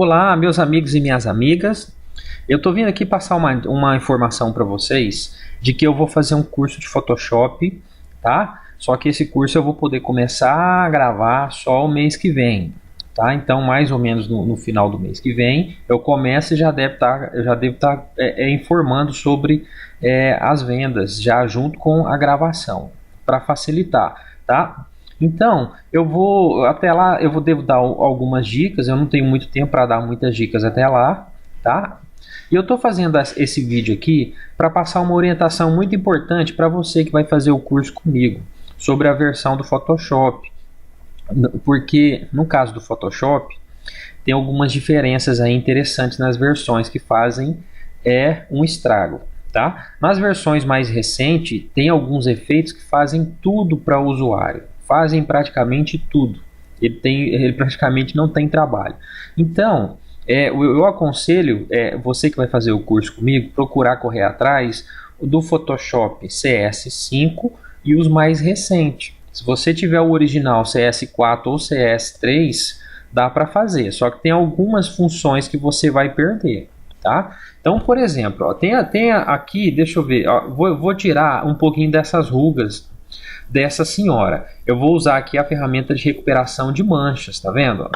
Olá, meus amigos e minhas amigas. Eu tô vindo aqui passar uma informação para vocês de que eu vou fazer um curso de Photoshop, tá? Só que esse curso eu vou poder começar a gravar só o mês que vem, tá? Então, mais ou menos no final do mês que vem, eu começo e eu já devo estar informando sobre as vendas, já junto com a gravação, para facilitar, tá? Então, eu vou até lá, devo dar algumas dicas. Eu não tenho muito tempo para dar muitas dicas até lá, tá? E eu estou fazendo esse vídeo aqui para passar uma orientação muito importante para você que vai fazer o curso comigo sobre a versão do Photoshop, porque no caso do Photoshop tem algumas diferenças aí interessantes nas versões que fazem um estrago. Tá? Nas versões mais recentes, tem alguns efeitos que fazem tudo para o usuário, fazem praticamente tudo. Ele praticamente não tem trabalho. Então, eu aconselho você que vai fazer o curso comigo, procurar correr atrás do Photoshop CS5 e os mais recentes. Se você tiver o original CS4 ou CS3, dá para fazer, só que tem algumas funções que você vai perder. Tá? Então, por exemplo, ó, tem aqui, deixa eu ver, ó, vou tirar um pouquinho dessas rugas dessa senhora. Eu vou usar aqui a ferramenta de recuperação de manchas, tá vendo?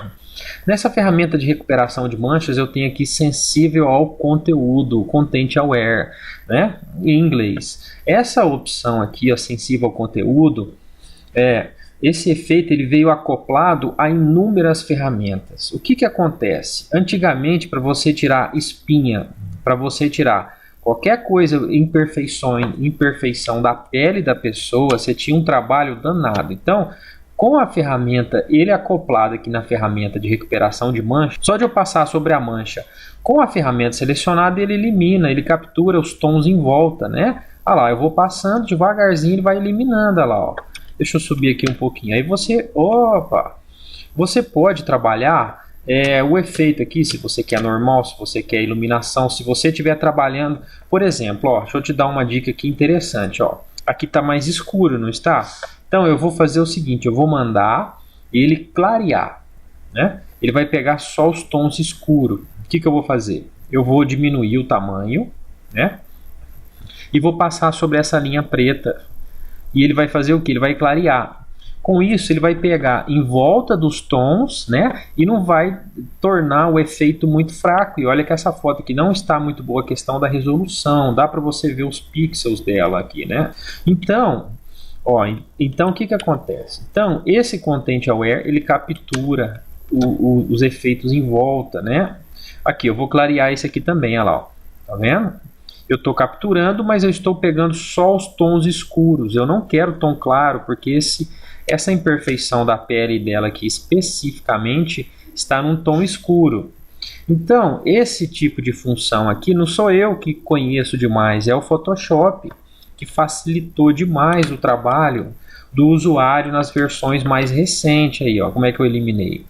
Nessa ferramenta de recuperação de manchas eu tenho aqui sensível ao conteúdo, Content Aware, né? Em inglês. Essa opção aqui, ó, sensível ao conteúdo, esse efeito ele veio acoplado a inúmeras ferramentas. O que acontece? Antigamente, para você tirar espinha, para você tirar qualquer coisa, imperfeição da pele da pessoa, você tinha um trabalho danado. Então, com a ferramenta, ele acoplado aqui na ferramenta de recuperação de mancha, só de eu passar sobre a mancha, com a ferramenta selecionada, ele elimina, ele captura os tons em volta, né? Olha lá, eu vou passando devagarzinho, ele vai eliminando, olha lá, ó. Deixa eu subir aqui um pouquinho. Aí você pode trabalhar o efeito aqui, se você quer normal, se você quer iluminação, se você estiver trabalhando, por exemplo, ó, deixa eu te dar uma dica aqui interessante, ó. Aqui está mais escuro, não está? Então eu vou fazer o seguinte, eu vou mandar ele clarear, né? Ele vai pegar só os tons escuros. O que eu vou fazer? Eu vou diminuir o tamanho, né? E vou passar sobre essa linha preta. E ele vai fazer o que? Ele vai clarear. Com isso, ele vai pegar em volta dos tons, né? E não vai tornar o efeito muito fraco. E olha que essa foto aqui não está muito boa a questão da resolução. Dá para você ver os pixels dela aqui, né? Então, o que acontece? Então, esse Content Aware, ele captura os efeitos em volta, né? Aqui, eu vou clarear esse aqui também, olha lá, ó. Tá vendo? Eu estou capturando, mas eu estou pegando só os tons escuros. Eu não quero tom claro, porque essa imperfeição da pele dela aqui especificamente está num tom escuro. Então, esse tipo de função aqui não sou eu que conheço demais, é o Photoshop, que facilitou demais o trabalho do usuário nas versões mais recentes. Aí, ó, como é que eu eliminei?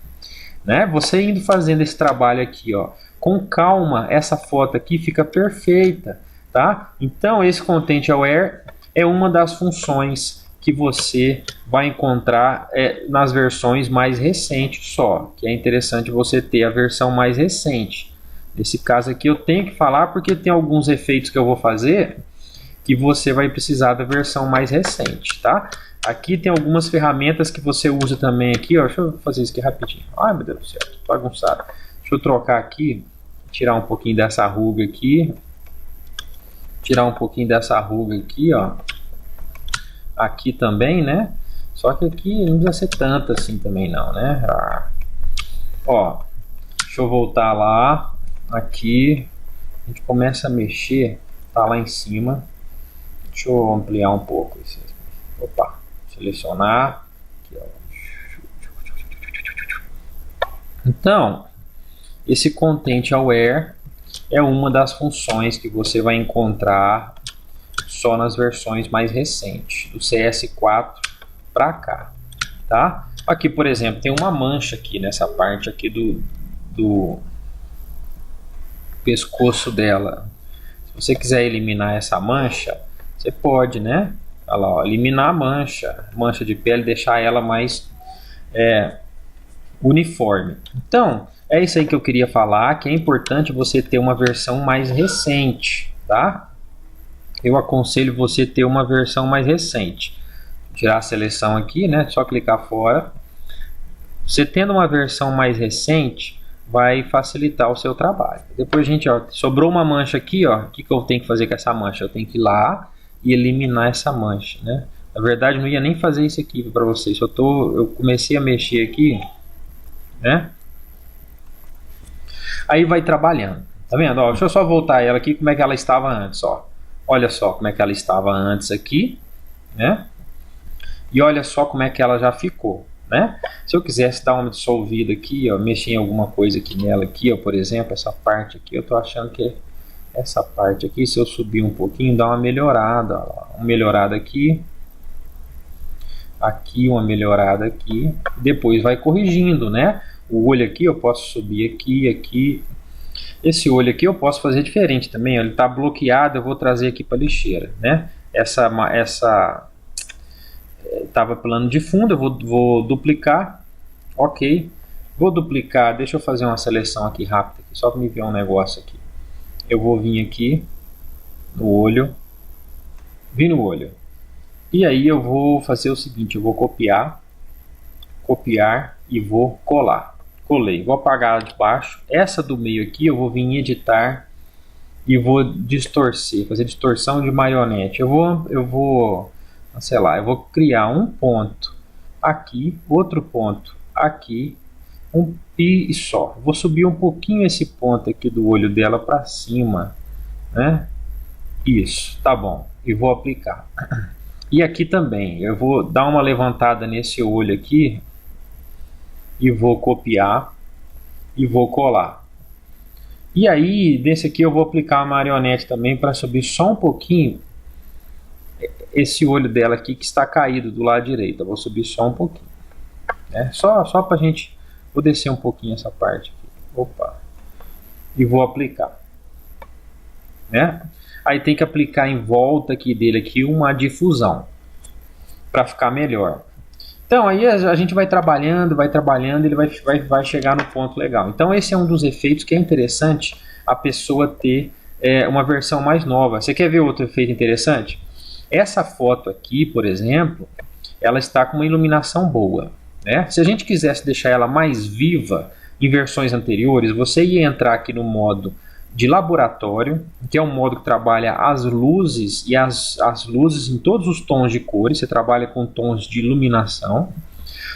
Né? Você indo fazendo esse trabalho aqui, ó, com calma, essa foto aqui fica perfeita. Tá? Então, esse Content Aware é uma das funções que você vai encontrar nas versões mais recentes só, que é interessante você ter a versão mais recente. Nesse caso aqui eu tenho que falar porque tem alguns efeitos que eu vou fazer que você vai precisar da versão mais recente, tá? Aqui tem algumas ferramentas que você usa também aqui, ó. Deixa eu fazer isso aqui rapidinho. Ai, meu Deus do céu, bagunçado. Deixa eu trocar aqui, tirar um pouquinho dessa ruga aqui. Tirar um pouquinho dessa ruga aqui, ó. Aqui também, né? Só que aqui não precisa ser tanto assim também não, né? Ó, deixa eu voltar lá. Aqui, a gente começa a mexer, tá lá em cima. Deixa eu ampliar um pouco. Opa, selecionar. Aqui, ó. Então, esse Content Aware é uma das funções que você vai encontrar só nas versões mais recentes, do CS4 para cá, tá? Aqui, por exemplo, tem uma mancha aqui nessa parte aqui do pescoço dela. Se você quiser eliminar essa mancha, você pode, né? Olha lá, ó, eliminar a mancha de pele, deixar ela mais uniforme. Então, É isso aí que eu queria falar, que é importante você ter uma versão mais recente, tá? Eu aconselho você ter uma versão mais recente. Tirar a seleção aqui, né? Só clicar fora. Você tendo uma versão mais recente, vai facilitar o seu trabalho. Depois, gente, ó, sobrou uma mancha aqui, ó. O que eu tenho que fazer com essa mancha? Eu tenho que ir lá e eliminar essa mancha, né? Na verdade, não ia nem fazer isso aqui para vocês. Eu comecei a mexer aqui, né? Aí vai trabalhando. Tá vendo? Ó, deixa eu só voltar ela aqui, como é que ela estava antes, ó. Olha só como é que ela estava antes aqui, né? E olha só como é que ela já ficou, né? Se eu quisesse dar uma dissolvida aqui, ó, mexer em alguma coisa aqui nela aqui, ó, por exemplo, essa parte aqui, eu tô achando que essa parte aqui, se eu subir um pouquinho, dá uma melhorada, ó, uma melhorada aqui, aqui uma melhorada aqui, depois vai corrigindo, né? O olho aqui eu posso subir aqui, aqui. Esse olho aqui eu posso fazer diferente também, ó, ele está bloqueado, eu vou trazer aqui para a lixeira, né? Essa estava plano de fundo, eu vou duplicar, ok. Vou duplicar, deixa eu fazer uma seleção aqui rápida, aqui, só para me ver um negócio aqui. Eu vou vir aqui no olho, e aí eu vou fazer o seguinte, eu vou copiar e vou colar. Colei, vou apagar de baixo. Essa do meio aqui eu vou vir em editar e vou distorcer, fazer distorção de marionete. Eu vou, sei lá, eu vou criar um ponto aqui, outro ponto aqui, e só. Vou subir um pouquinho esse ponto aqui do olho dela para cima, né? Isso, tá bom. E vou aplicar. E aqui também, eu vou dar uma levantada nesse olho aqui e vou copiar e vou colar. E aí, desse aqui eu vou aplicar a marionete também para subir só um pouquinho esse olho dela aqui que está caído do lado direito. Eu vou subir só um pouquinho, né? Só para a gente, vou descer um pouquinho essa parte aqui. Opa! E vou aplicar, né? Aí tem que aplicar em volta aqui dele aqui uma difusão para ficar melhor. Então aí a gente vai trabalhando, ele vai chegar no ponto legal. Então esse é um dos efeitos que é interessante a pessoa ter uma versão mais nova. Você quer ver outro efeito interessante? Essa foto aqui, por exemplo, ela está com uma iluminação boa, né? Se a gente quisesse deixar ela mais viva em versões anteriores, você ia entrar aqui no modo de laboratório, que é um modo que trabalha as luzes e as luzes em todos os tons de cores, você trabalha com tons de iluminação.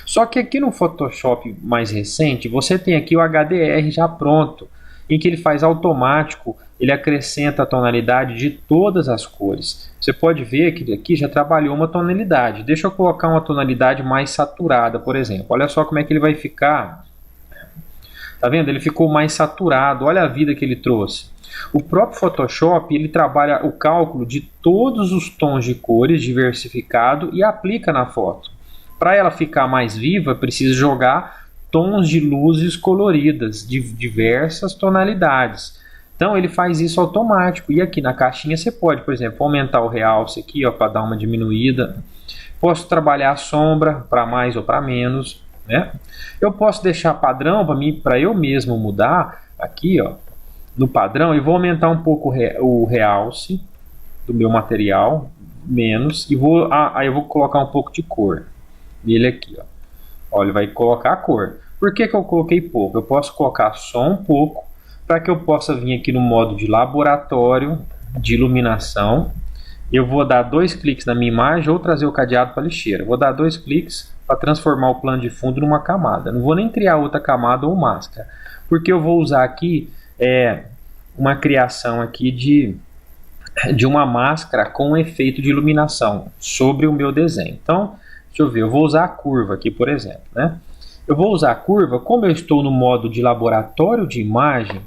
Só que aqui no Photoshop mais recente, você tem aqui o HDR já pronto, em que ele faz automático, ele acrescenta a tonalidade de todas as cores. Você pode ver que aqui já trabalhou uma tonalidade. Deixa eu colocar uma tonalidade mais saturada, por exemplo. Olha só como é que ele vai ficar. Tá vendo? Ele ficou mais saturado. Olha a vida que ele trouxe. O próprio Photoshop, ele trabalha o cálculo de todos os tons de cores diversificado e aplica na foto. Para ela ficar mais viva, precisa jogar tons de luzes coloridas de diversas tonalidades. Então ele faz isso automático. E aqui na caixinha você pode, por exemplo, aumentar o realce aqui, para dar uma diminuída. Posso trabalhar a sombra para mais ou para menos, né? Eu posso deixar padrão para eu mesmo mudar aqui, ó, no padrão, e vou aumentar um pouco o realce do meu material, menos, e aí eu vou colocar um pouco de cor nele aqui, ó. Ó, ele vai colocar a cor. Por que eu coloquei pouco? Eu posso colocar só um pouco para que eu possa vir aqui no modo de laboratório de iluminação. Eu vou dar 2 cliques na minha imagem ou trazer o cadeado para a lixeira. Vou dar 2 cliques para transformar o plano de fundo numa camada. Não vou nem criar outra camada ou máscara, porque eu vou usar aqui uma criação aqui de uma máscara com efeito de iluminação sobre o meu desenho. Então, deixa eu ver, eu vou usar a curva aqui, por exemplo, né? Eu vou usar a curva, como eu estou no modo de laboratório de imagem,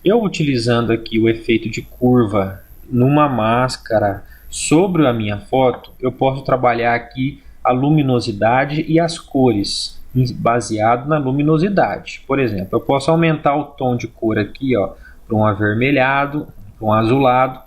eu utilizando aqui o efeito de curva numa máscara sobre a minha foto, eu posso trabalhar aqui a luminosidade e as cores, baseado na luminosidade. Por exemplo, eu posso aumentar o tom de cor aqui, ó, para um avermelhado, para um azulado,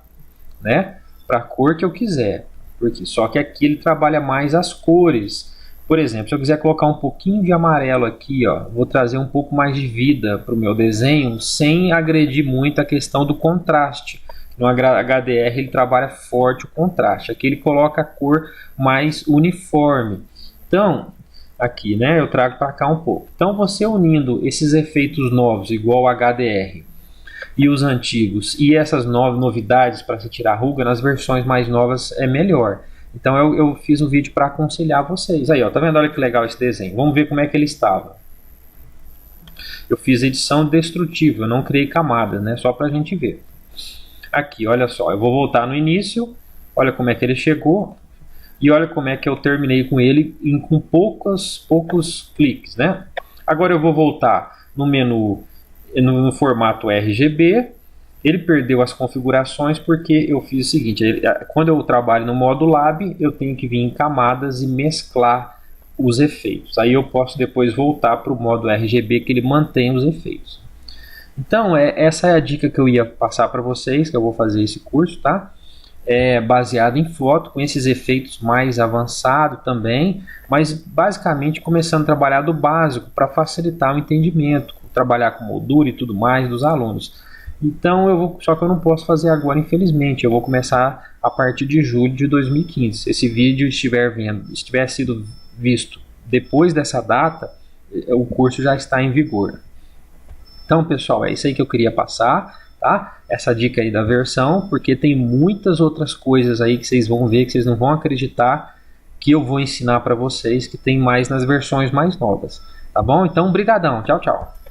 né? Para a cor que eu quiser. Porque só que aqui ele trabalha mais as cores, Por exemplo, se eu quiser colocar um pouquinho de amarelo aqui, ó, vou trazer um pouco mais de vida para o meu desenho, sem agredir muito a questão do contraste. No HDR ele trabalha forte o contraste, aqui ele coloca a cor mais uniforme. Então, aqui, né, eu trago para cá um pouco. Então, você unindo esses efeitos novos, igual o HDR, e os antigos, e essas novidades para se tirar ruga, nas versões mais novas é melhor. Então eu fiz um vídeo para aconselhar vocês. Aí, ó, tá vendo? Olha que legal esse desenho. Vamos ver como é que ele estava. Eu fiz edição destrutiva, eu não criei camadas, né? Só para a gente ver. Aqui, olha só, eu vou voltar no início. Olha como é que ele chegou. E olha como é que eu terminei com ele com poucos cliques, né? Agora eu vou voltar no menu, no formato RGB. Ele perdeu as configurações porque eu fiz o seguinte, quando eu trabalho no modo Lab, eu tenho que vir em camadas e mesclar os efeitos. Aí eu posso depois voltar para o modo RGB, que ele mantém os efeitos. Então, essa é a dica que eu ia passar para vocês, que eu vou fazer esse curso, tá? É baseado em foto, com esses efeitos mais avançados também, mas basicamente começando a trabalhar do básico para facilitar o entendimento, trabalhar com moldura e tudo mais dos alunos. Então, só que eu não posso fazer agora, infelizmente. Eu vou começar a partir de julho de 2015. Se esse vídeo estiver sido visto depois dessa data, o curso já está em vigor. Então, pessoal, é isso aí que eu queria passar, tá? Essa dica aí da versão, porque tem muitas outras coisas aí que vocês vão ver, que vocês não vão acreditar, que eu vou ensinar para vocês, que tem mais nas versões mais novas. Tá bom? Então, brigadão. Tchau, tchau.